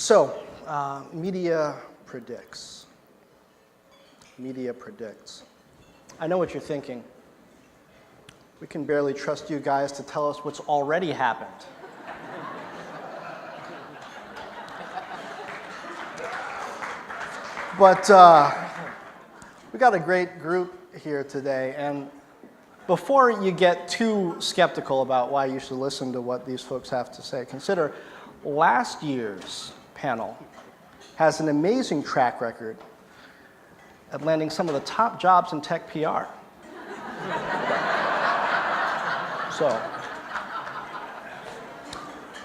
So, media predicts. Media predicts. I know what you're thinking. We can barely trust you guys to tell us what's already happened. But we got a great group here today, and before you get too skeptical about why you should listen to what these folks have to say, consider last year's panel has an amazing track record at landing some of the top jobs in tech PR.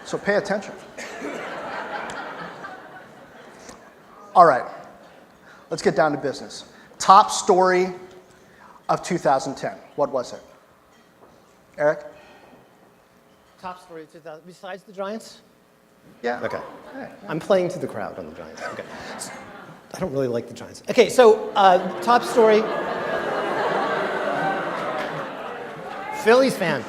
So pay attention. All right, let's get down to business. Top story of 2010. What was it? Eric? Top story of 2000, besides the Giants? Yeah. Okay. I'm playing to the crowd on the Giants. Okay. I don't really like the Giants. Okay, so top story. Phillies fan.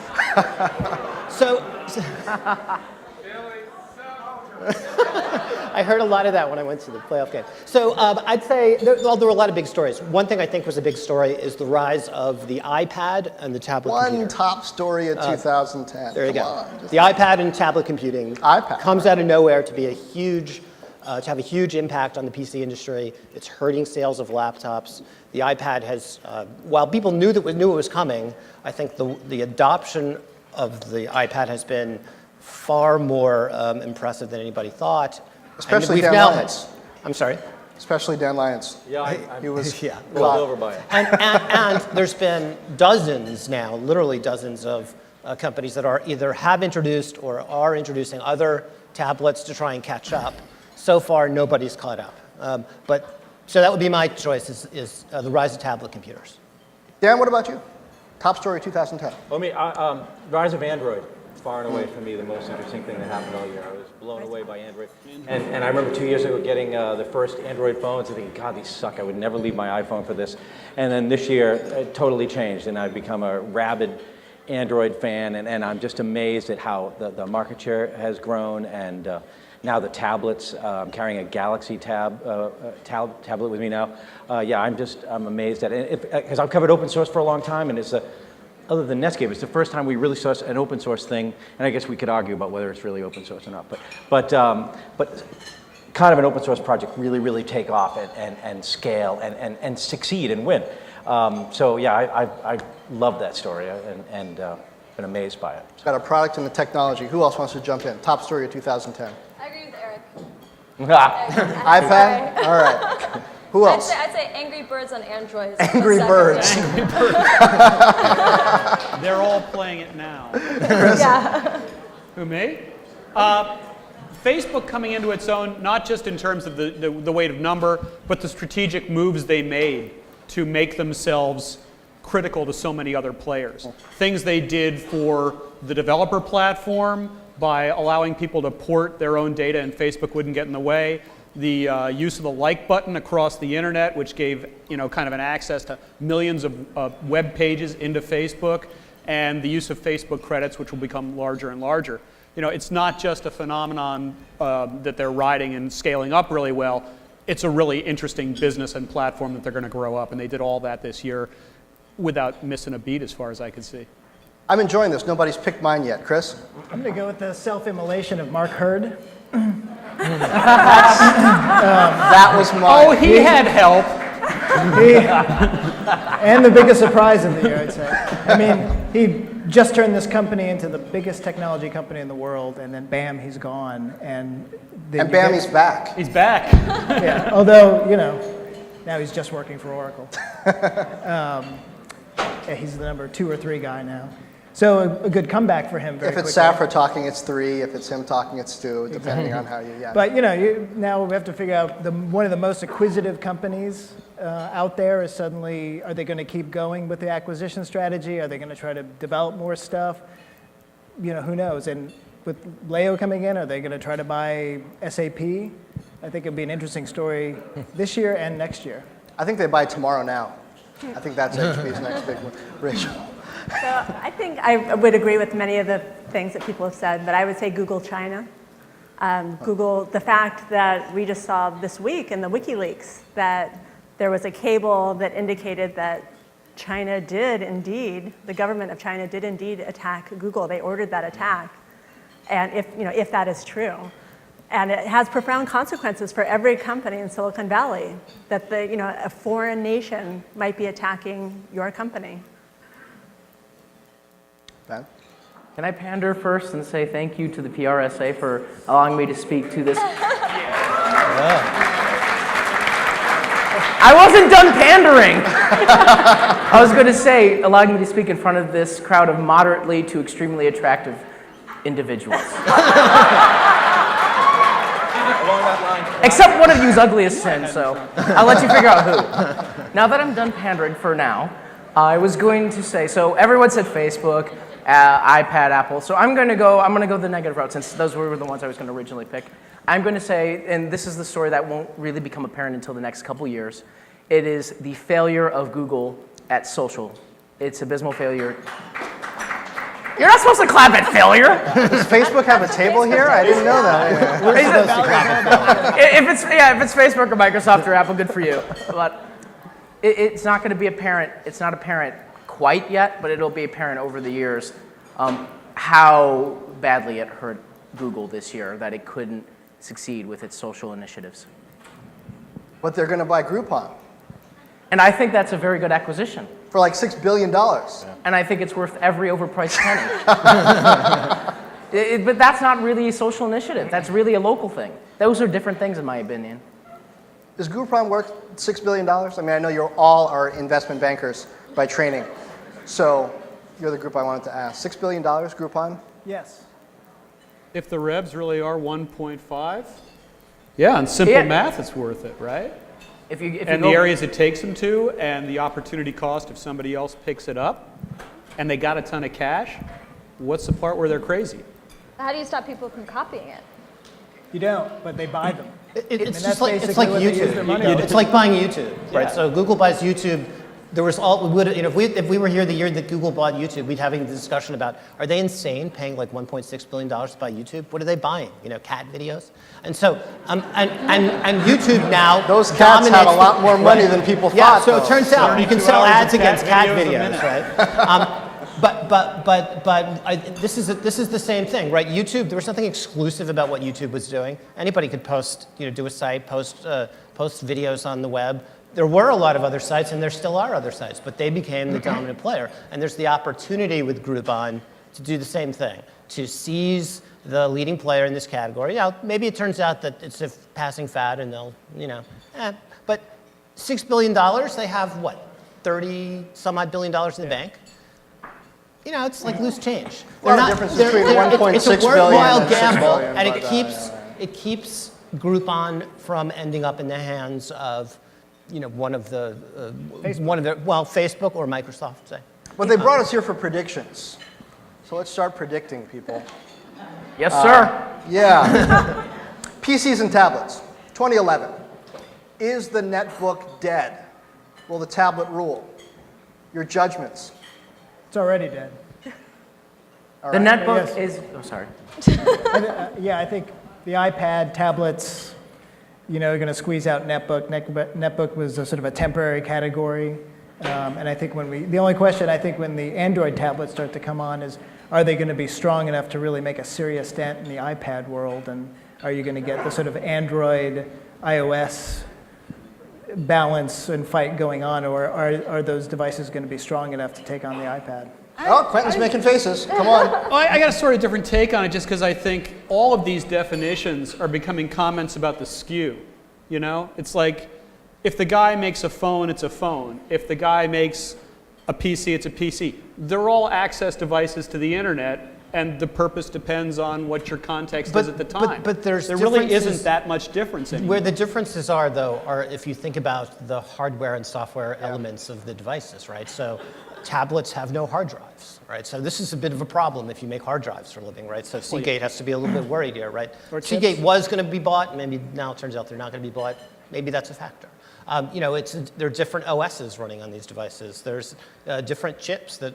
I heard a lot of that when I went to the playoff game. So I'd say there were a lot of big stories. One thing I think was a big story is the rise of the iPad and the tablet computer. One top story of 2010. There you go. The iPad and tablet computing comes out of nowhere to be a huge, to have a huge impact on the PC industry. It's hurting sales of laptops. The iPad has, while people knew it was coming, I think the adoption of the iPad has been far more impressive than anybody thought. Especially Dan Lyons. I'm sorry? Especially Dan Lyons. Yeah, he was rolled over by it. And there's been dozens now, literally dozens of companies that either have introduced or are introducing other tablets to try and catch up. So far, nobody's caught up. So that would be my choice, is the rise of tablet computers. Dan, what about you? Top story 2010. Well, rise of Android. Far and away for me the most interesting thing that happened all year. I was blown away by Android. And I remember 2 years ago getting the first Android phones and thinking, God, these suck. I would never leave my iPhone for this. And then this year, it totally changed, and I've become a rabid Android fan, and I'm just amazed at how the market share has grown, and now the tablets. I'm carrying a Galaxy tablet with me now. I'm amazed at it, because I've covered open source for a long time, and it's other than Netscape, it's the first time we really saw an open source thing, and I guess we could argue about whether it's really open source or not, but kind of an open source project really take off and scale and succeed and win. I love that story and been amazed by it. Got a product and the technology. Who else wants to jump in? Top story of 2010. I agree with Eric. iPad? All right. Who else? I'd say Angry Birds on Android. Angry Birds. They're all playing it now. Yeah. Who, me? Facebook coming into its own, not just in terms of the weight of number, but the strategic moves they made to make themselves critical to so many other players. Things they did for the developer platform by allowing people to port their own data and Facebook wouldn't get in the way. The use of the like button across the internet, which gave kind of an access to millions of web pages into Facebook, and the use of Facebook credits, which will become larger and larger. It's not just a phenomenon that they're riding and scaling up really well. It's a really interesting business and platform that they're going to grow up, and they did all that this year without missing a beat, as far as I can see. I'm enjoying this. Nobody's picked mine yet. Chris? I'm going to go with the self-immolation of Mark Hurd. That was mine. Oh, he had help. And the biggest surprise of the year, I'd say. I mean, he just turned this company into the biggest technology company in the world, and then bam, he's gone. And bam, he's back. He's back. Yeah, although, now he's just working for Oracle. He's the number 2 or 3 guy now. So a good comeback for him very quickly. If it's Safra talking, it's 3. If it's him talking, it's 2, depending on how you, But, now we have to figure out one of the most acquisitive companies out there is suddenly, are they going to keep going with the acquisition strategy? Are they going to try to develop more stuff? Who knows? And with Leo coming in, are they going to try to buy SAP? I think it'll be an interesting story this year and next year. I think they buy Tomorrow Now. I think that's HP's next big one. Rich? So I think I would agree with many of the things that people have said, but I would say Google China. Google, the fact that we just saw this week in the WikiLeaks that there was a cable that indicated that China did indeed, the government of China did indeed attack Google. They ordered that attack, and if that is true. And it has profound consequences for every company in Silicon Valley that a foreign nation might be attacking your company. Ben? Can I pander first and say thank you to the PRSA for allowing me to speak to this? I wasn't done pandering. I was going to say allowing me to speak in front of this crowd of moderately to extremely attractive individuals. Except one of you's ugly as sin, so I'll let you figure out who. Now that I'm done pandering for now, I was going to say, so everyone said Facebook, iPad, Apple, so I'm going to go the negative route since those were the ones I was going to originally pick. I'm going to say, and this is the story that won't really become apparent until the next couple years, it is the failure of Google at social. It's abysmal failure. You're not supposed to clap at failure. Does Facebook have a table here? I didn't know that. If it's Facebook or Microsoft or Apple, good for you. But it's not going to be apparent. It's not apparent quite yet, but it'll be apparent over the years how badly it hurt Google this year that it couldn't succeed with its social initiatives. But they're going to buy Groupon. And I think that's a very good acquisition. For like $6 billion. And I think it's worth every overpriced penny. But that's not really a social initiative. That's really a local thing. Those are different things, in my opinion. Is Groupon worth $6 billion? I mean, I know you all are investment bankers by training. So you're the group I wanted to ask. $6 billion, Groupon? Yes. If the revs really are 1.5, yeah, on simple math, it's worth it, right? If you and the areas it takes them to, and the opportunity cost if somebody else picks it up, and they got a ton of cash, what's the part where they're crazy? How do you stop people from copying it? You don't, but they buy them. It's that's just like basically what they use their money on. YouTube. It's like buying YouTube, right? Yeah. So Google buys YouTube. There was if we were here the year that Google bought YouTube, we'd having the discussion about, are they insane paying like $1.6 billion to buy YouTube? What are they buying? Cat videos? And so, and YouTube now Those cats have a lot more money than people yeah, thought. so it turns out you can 32 sell hours ads of against cat videos a videos, minute. right? This is the same thing, right? YouTube, there was nothing exclusive about what YouTube was doing. Anybody could post, do a site, post videos on the web. There were a lot of other sites, and there still are other sites, but they became the dominant player. And there's the opportunity with Groupon to do the same thing, to seize the leading player in this category. Now, maybe it turns out that it's a passing fad, and they'll, but $6 billion, they have what, 30 some odd billion dollars in the bank? It's like loose change. A lot of difference between 1.6 it's a billion worthwhile and 6 gamble, billion, and but, it keeps Groupon from ending up in the hands of Facebook or Microsoft, say. But they brought us here for predictions. So let's start predicting, people. Yes, sir. Yeah. PCs and tablets, 2011. Is the netbook dead? Will the tablet rule? Your judgments. It's already dead. The netbook Yes. is. Oh, sorry. Yeah, I think the iPad, tablets, are going to squeeze out netbook. Netbook was a sort of a temporary category. And I think the only question I think when the Android tablets start to come on is, are they going to be strong enough to really make a serious dent in the iPad world? And are you going to get the sort of Android, iOS balance and fight going on? Or are those devices going to be strong enough to take on the iPad? Oh, Quentin's making faces. Come on. Well, I got a sort of different take on it just because I think all of these definitions are becoming comments about the SKU. It's like if the guy makes a phone, it's a phone. If the guy makes a PC, it's a PC. They're all access devices to the internet, and the purpose depends on what your context is at the time. But there really isn't that much difference anymore. Where the differences are, though, are if you think about the hardware and software elements of the devices, right? So tablets have no hard drives, right? So this is a bit of a problem if you make hard drives for a living, right? So Seagate has to be a little bit worried here, right? Seagate was going to be bought. Maybe now it turns out they're not going to be bought. Maybe that's a factor. There are different OSs running on these devices. There's different chips that,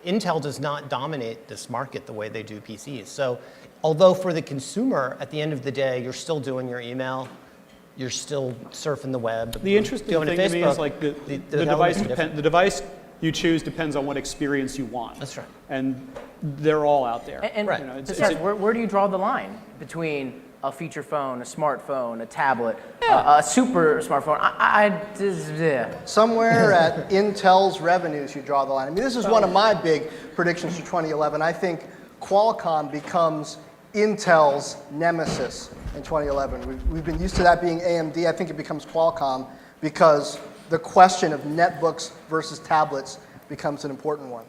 Intel does not dominate this market the way they do PCs. So although for the consumer, at the end of the day, you're still doing your email, you're still surfing the web. The interesting thing to me is like the device you choose depends on what experience you want. That's right. And they're all out there. And where do you draw the line between a feature phone, a smartphone, a tablet, a super smartphone? Somewhere at Intel's revenues, you draw the line. I mean, this is one of my big predictions for 2011. I think Qualcomm becomes Intel's nemesis in 2011. We've been used to that being AMD. I think it becomes Qualcomm because the question of netbooks versus tablets becomes an important one.